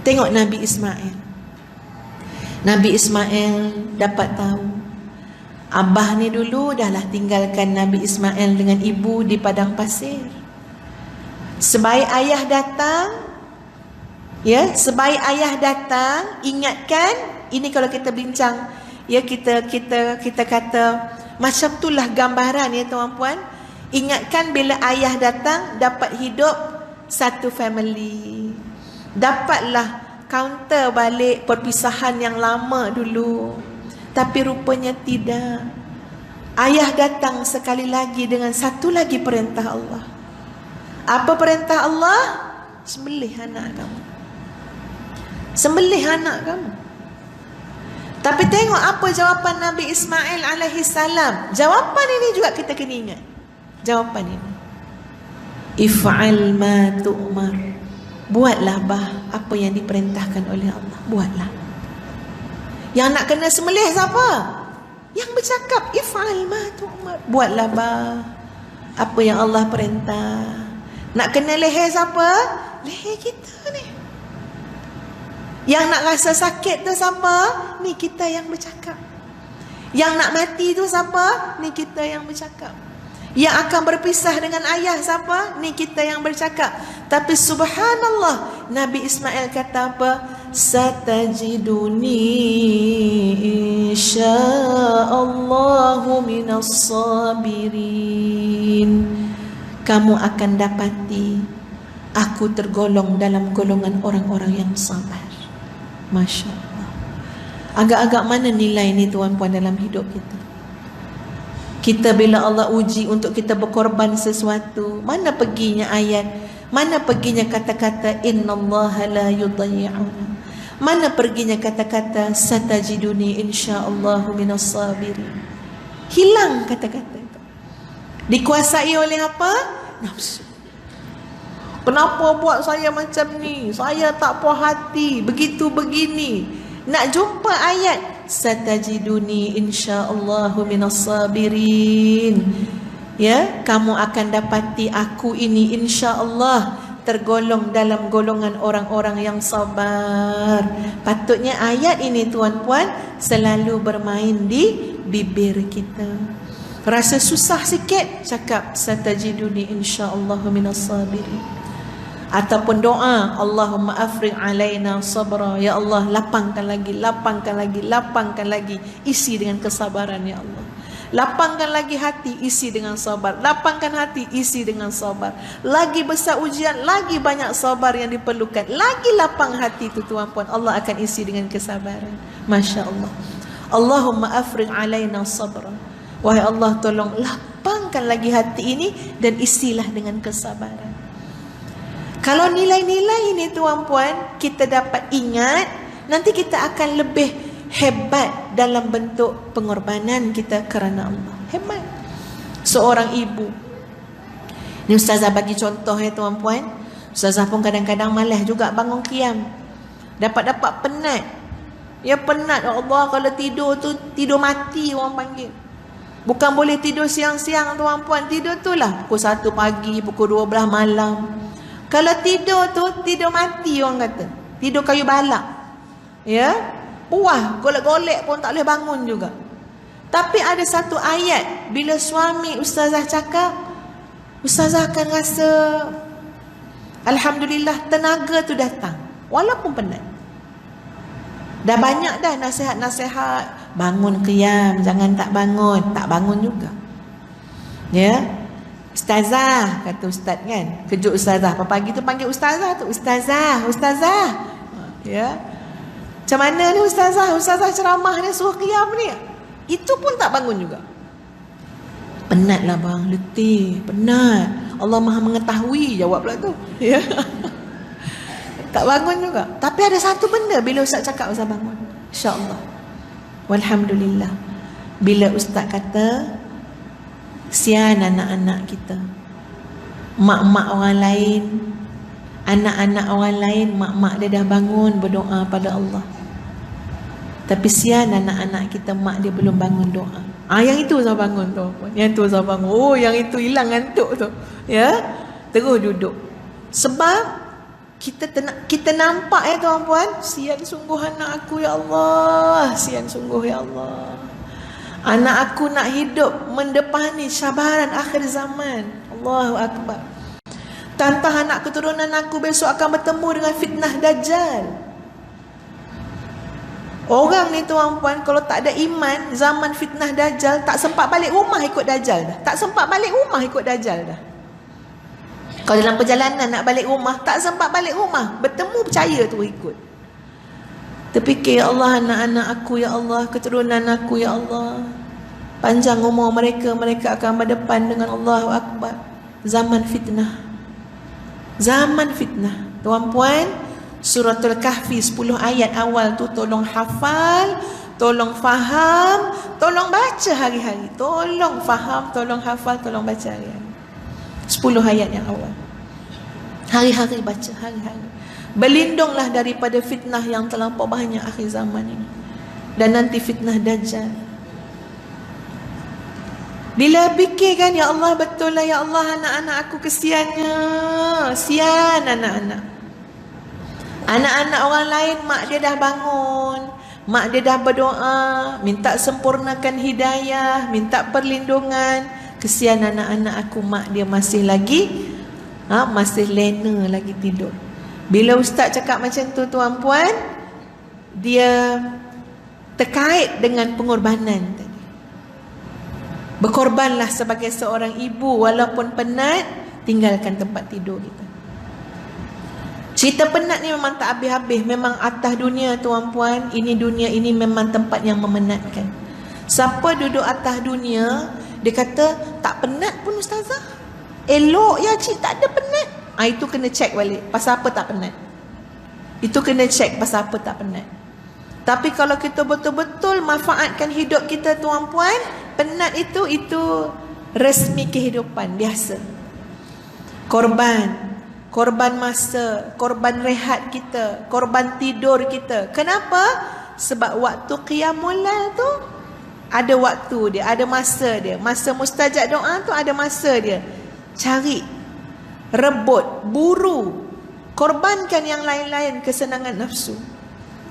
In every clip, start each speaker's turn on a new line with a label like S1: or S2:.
S1: Tengok Nabi Ismail. Nabi Ismail dapat tahu abah ni dulu dahlah tinggalkan Nabi Ismail dengan ibu di padang pasir. Sebaik ayah datang, ya, sebaik ayah datang, ingatkan, ini kalau kita bincang, ya, kita kata macam itulah gambaran, ya tuan-puan. Ingatkan bila ayah datang dapat hidup satu family. Dapatlah counter balik perpisahan yang lama dulu. Tapi rupanya tidak. Ayah datang sekali lagi dengan satu lagi perintah Allah. Apa perintah Allah? Sembelih anak kamu. Sembelih anak kamu. Tapi tengok apa jawapan Nabi Ismail alaihi salam. Jawapan ini juga kita kena ingat. Jawapan ini, if'al ma tu'mar. Buatlah apa yang diperintahkan oleh Allah. Buatlah. Yang nak kena sembelih siapa? Yang bercakap, if'al ma tu'mar. Buatlah apa yang Allah perintah. Nak kena leher siapa? Leher kita ni. Yang nak rasa sakit tu siapa? Ni kita yang bercakap. Yang nak mati tu siapa? Ni kita yang bercakap. Yang akan berpisah dengan ayah siapa? Ni kita yang bercakap. Tapi subhanallah, Nabi Ismail kata apa? Satajiduni insyaallahu minas sabirin. Kamu akan dapati aku tergolong dalam golongan orang-orang yang sabar. Masya Allah. Agak-agak mana nilai ni tuan-puan dalam hidup kita? Kita bila Allah uji untuk kita berkorban sesuatu, mana perginya ayat, mana perginya kata-kata innallaha la yudayyi'una, mana perginya kata-kata satajiduni insyaallahu minas sabirin. Hilang kata-kata itu. Dikuasai oleh apa? Nafsu. Kenapa buat saya macam ni? Saya tak puas hati, begitu begini. Nak jumpa ayat satajiduni insyaallahu minas sabirin. Ya, kamu akan dapati aku ini insyaallah tergolong dalam golongan orang-orang yang sabar. Patutnya ayat ini tuan-puan selalu bermain di bibir kita. Rasa susah sikit, cakap satajiduni insyaallahu minas sabirin. Ataupun doa, Allahumma afrigh alaina sabra. Ya Allah, lapangkan lagi, lapangkan lagi, lapangkan lagi. Isi dengan kesabaran, ya Allah. Lapangkan lagi hati, isi dengan sabar. Lapangkan hati, isi dengan sabar. Lagi besar ujian, lagi banyak sabar yang diperlukan. Lagi lapang hati itu tuan-puan, Allah akan isi dengan kesabaran. Masya Allah. Allahumma afrigh alaina sabra. Wahai Allah, tolong lapangkan lagi hati ini dan isilah dengan kesabaran. Kalau nilai-nilai ini tuan-puan kita dapat ingat, nanti kita akan lebih hebat dalam bentuk pengorbanan kita kerana Allah. Hebat. Seorang ibu. Ni ustazah bagi contoh ya tuan-puan. Ustazah pun kadang-kadang malas juga bangun qiyam. Dapat-dapat penat. Ya penat, ya Allah, kalau tidur tu tidur mati orang panggil. Bukan boleh tidur siang-siang tuan-puan. Tidur tu lah pukul 1 pagi, pukul 12 malam. Kalau tidur tu tidur mati orang kata. Tidur kayu balak. Ya, puas, golek-golek pun tak boleh bangun juga. Tapi ada satu ayat bila suami ustazah cakap, ustazah akan rasa alhamdulillah tenaga tu datang walaupun penat. Dah banyak dah nasihat-nasihat, bangun qiyam, jangan tak bangun juga. Ya. Ustazah, kata ustaz kan, kejut ustazah. Pagi tu panggil ustazah tu, ustazah, ustazah. Ya. Macam mana ni ustazah? Ustazah ceramah ni suruh qiyam ni. Itu pun tak bangun juga. Penatlah bang, letih, penat. Allah Maha mengetahui, jawab pula tu. Ya. Tak bangun juga. Tapi ada satu benda bila ustaz cakap ustaz bangun. Insya-Allah. Walhamdulillah. Bila ustaz kata sian anak-anak kita, mak-mak orang lain, anak-anak orang lain, mak-mak dia dah bangun berdoa pada Allah, tapi sian anak-anak kita, mak dia belum bangun doa. Yang itu saya bangun tu, yang tu saya bangun. Oh, yang itu hilang ngantuk tu, ya, terus duduk. Sebab Kita nampak ya tuan-puan, sian sungguh anak aku ya Allah, sian sungguh ya Allah. Anak aku nak hidup mendepani cabaran akhir zaman. Allahu Akbar. Tantang anak keturunan aku besok akan bertemu dengan fitnah Dajjal. Orang ni tuan-puan, kalau tak ada iman, zaman fitnah Dajjal, tak sempat balik rumah ikut Dajjal dah. Tak sempat balik rumah ikut Dajjal dah. Kalau dalam perjalanan nak balik rumah, tak sempat balik rumah. Bertemu percaya tu ikut. Terfikir, ya Allah, anak-anak aku ya Allah, keturunan aku ya Allah, panjang umur mereka, mereka akan berdepan dengan Allahu Akbar. Zaman fitnah. Zaman fitnah. Tuan-puan, Suratul Kahfi 10 ayat awal tu tolong hafal, tolong faham, tolong baca hari-hari. Tolong faham, tolong hafal, tolong baca hari-hari. 10 ayat yang awal. Hari-hari baca, hari-hari. Berlindunglah daripada fitnah yang terlampau banyak akhir zaman ini. Dan nanti fitnah Dajjal. Bila fikirkan, ya Allah, betul lah ya Allah, anak-anak aku kesiannya. Sian anak-anak. Anak-anak orang lain, mak dia dah bangun, mak dia dah berdoa, minta sempurnakan hidayah, minta perlindungan. Kesian anak-anak aku, mak dia masih lagi masih lena lagi tidur. Bila ustaz cakap macam tu tuan-puan, dia terkait dengan pengorbanan tadi. Berkorbanlah sebagai seorang ibu, walaupun penat, tinggalkan tempat tidur kita. Cerita penat ni memang tak habis-habis. Memang atas dunia tuan-puan, ini dunia ini memang tempat yang memenatkan. Siapa duduk atas dunia, dia kata tak penat pun ustazah, elok ya cik, tak ada penat. Itu kena cek balik, pasal apa tak penat. Itu kena cek pasal apa tak penat. Tapi kalau kita betul-betul manfaatkan hidup kita tuan-puan, penat itu resmi kehidupan biasa. Korban masa, korban rehat kita, korban tidur kita. Kenapa? Sebab waktu qiyamul lail tu ada waktu dia, ada masa dia. Masa mustajab doa tu ada masa dia. Cari, rebut, buru, korbankan yang lain-lain, kesenangan nafsu.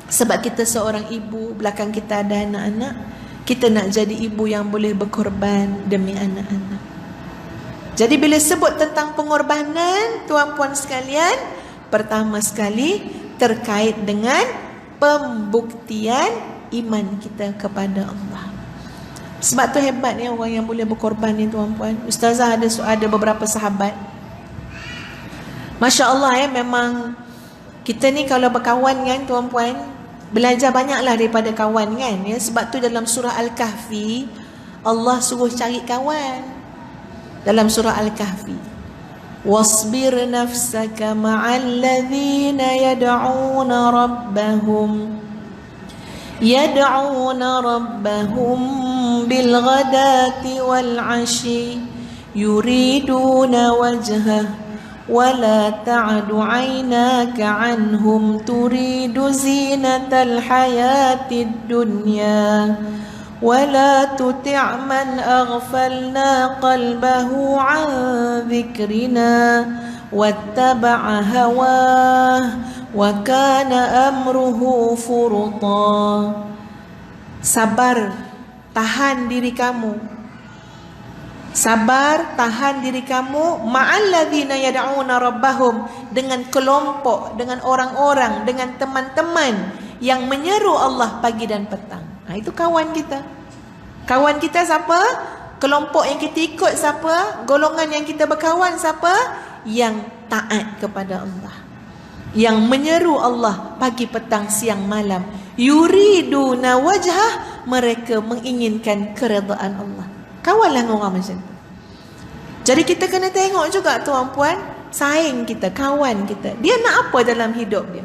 S1: Sebab kita seorang ibu, belakang kita ada anak-anak. Kita nak jadi ibu yang boleh berkorban demi anak-anak. Jadi bila sebut tentang pengorbanan, tuan-puan sekalian, pertama sekali terkait dengan pembuktian iman kita kepada Allah. Sebab tu hebat ni orang yang boleh berkorban ni tuan-puan. Ustazah ada beberapa sahabat, Masya Allah ya, memang kita ni kalau berkawan kan tuan-puan, belajar banyaklah daripada kawan kan ya. Sebab tu dalam surah Al-Kahfi Allah suruh cari kawan. Dalam surah Al-Kahfi, wasbir nafsaka ma'al ladzina yad'una rabbahum bil ghadati wal 'ashi yuriduna wajhah wa la ta'du 'ainaka 'anhum turidu zinatal hayatid dunya ولا تطع من أغفلنا قلبه عن ذكرنا واتبع هواه وكان أمره فرطا. Sabar, tahan diri kamu. Sabar, tahan diri kamu ma'alladzina yad'una rabbahum, dengan kelompok, dengan orang-orang, dengan teman-teman yang menyeru Allah pagi dan petang. Itu kawan kita. Kawan kita siapa? Kelompok yang kita ikut siapa? Golongan yang kita berkawan siapa? Yang taat kepada Allah, yang menyeru Allah pagi, petang, siang, malam. Yuriduna wajhah, mereka menginginkan keredaan Allah. Kawanlah dengan orang macam tu. Jadi kita kena tengok juga tuan-puan, saing kita, kawan kita, dia nak apa dalam hidup dia.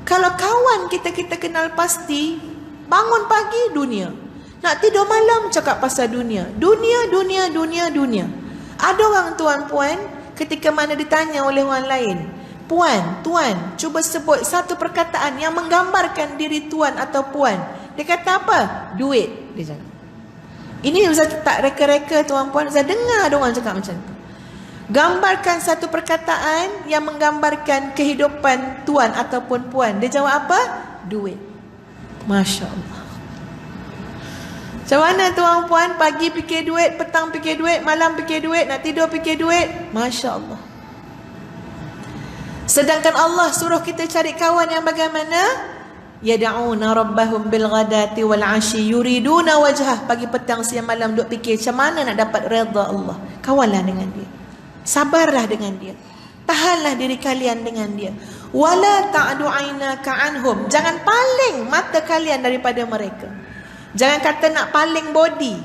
S1: Kalau kawan kita kenal pasti, bangun pagi dunia, nak tidur malam cakap pasal dunia. Dunia. Ada orang tuan-puan, ketika mana ditanya oleh orang lain, puan, tuan, cuba sebut satu perkataan yang menggambarkan diri tuan atau puan. Dia kata apa? Duit, dia cakap. Ini Ustaz tak reka-reka tuan-puan, Ustaz dengar ada orang cakap macam tu. Gambarkan satu perkataan yang menggambarkan kehidupan tuan ataupun puan. Dia jawab apa? Duit. Masya Allah. Macam mana tuan puan? Pagi fikir duit, petang fikir duit, malam fikir duit, nak tidur fikir duit. Masya Allah. Sedangkan Allah suruh kita cari kawan yang bagaimana? Yad'una rabbahum bil ghadati wal 'ashi yuriduna wajhah. Pagi petang siang malam duk fikir macam mana nak dapat redha Allah. Kawanlah dengan dia. Sabarlah dengan dia. Tahanlah diri kalian dengan dia. Wala ta'du 'ainaka 'anhum. Jangan paling mata kalian daripada mereka. Jangan kata nak paling body.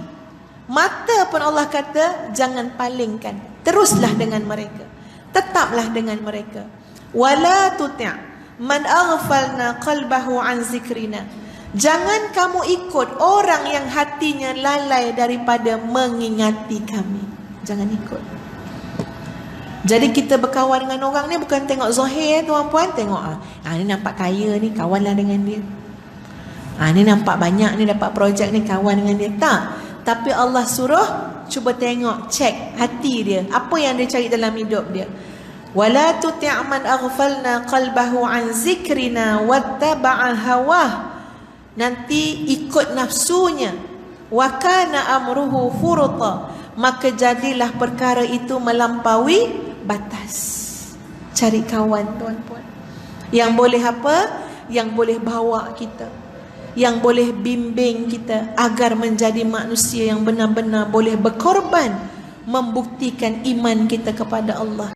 S1: Mata pun Allah kata jangan palingkan. Teruslah dengan mereka. Tetaplah dengan mereka. Wala tuti' man aghfalna qalbahu an zikrina. Jangan kamu ikut orang yang hatinya lalai daripada mengingati kami. Jangan ikut. Jadi kita berkawan dengan orang ni bukan tengok zahir tuan-puan, tengok ni nampak kaya ni, kawanlah dengan dia. Ni nampak banyak ni, dapat projek ni, kawan dengan dia. Tak. Tapi Allah suruh cuba tengok, cek hati dia, apa yang dia cari dalam hidup dia. Wala tuti' man aghfalna qalbahu an zikrina wattaba'a hawah. Nanti ikut nafsunya. Wa kana amruhu furuta. Maka jadilah perkara itu melampaui batas. Cari kawan tuan-puan yang boleh apa? Yang boleh bawa kita, yang boleh bimbing kita agar menjadi manusia yang benar-benar boleh berkorban membuktikan iman kita kepada Allah.